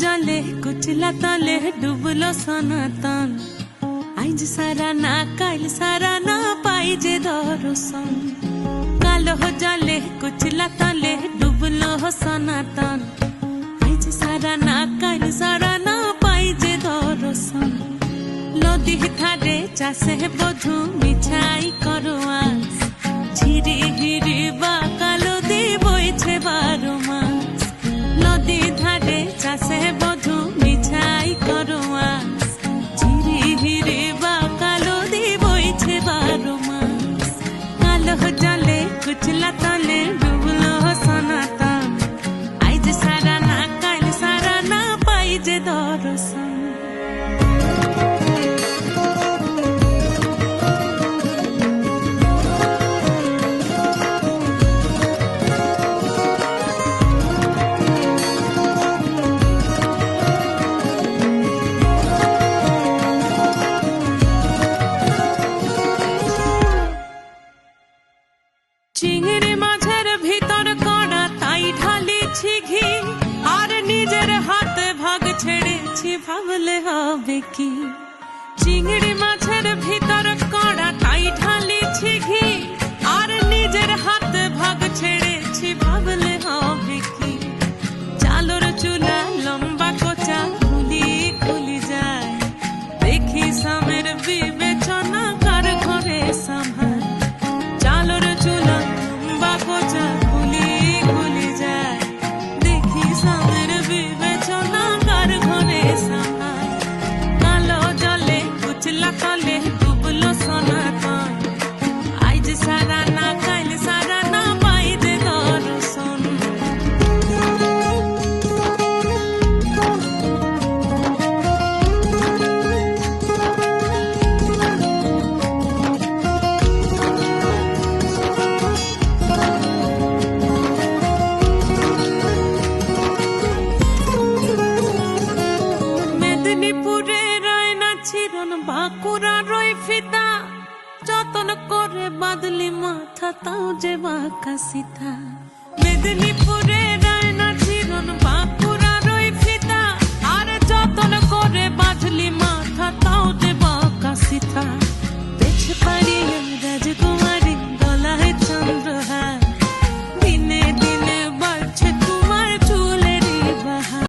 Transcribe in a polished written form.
जले कुचला तले डुबलो सनातन आइज सारा ना काल सारा ना पाई जे दर्शन कालो जले कुचला तले डुबलो सनातन आइज सारा ना काल सारा ना पाई जे दर्शन नदी थारे चासे बधु मिछाई करो आस झिरी हिरी बा कालो दी बइछे बारो मास नदी धारे चासे बधु मिछाई करो आस झिरी हिरी बा कालो दी बइछे बारो मास कालो जले कुचला तले डुबलो सनातन आइज सारा ना काल सारा ना पाई जे दर्शन चिंगड़ी माझेर भीतर कड़ा ताई ढालिछि घी और निजेर हाथे भाग छेड़ेछि भाबले हबे कि चिंगड़ी माझेर भीतर कड़ा ताई ढालिछि घी और निजेर हाथे भाग छेड़ेछि भाबले हबे कि चालोर चूला लम्बा कोचा खुली खुली जाए देखी सामेर विवेचना कर घरे संभाल चालोर चूला लम्बा कोचा खुली खुली जाए देखी सामेर विवेचना कर घरे संभाल कालो जले कुचला तले डुबलो सनातन आइज सारा ना काल सारा ना पाई दे दर्शन মেদিনীপুরে রয় না চিরন বাঁকুড়া রয় ফিতা যতন করে বাদলি মাথা তাও যে বাঁকা সিথা মেদিনীপুরে রয় না চিরন বাঁকুড়া রয় ফিতা আর যতন করে বাদলি মাথা তাও যে বাঁকা সিথা পেছ পারি রাজকুমার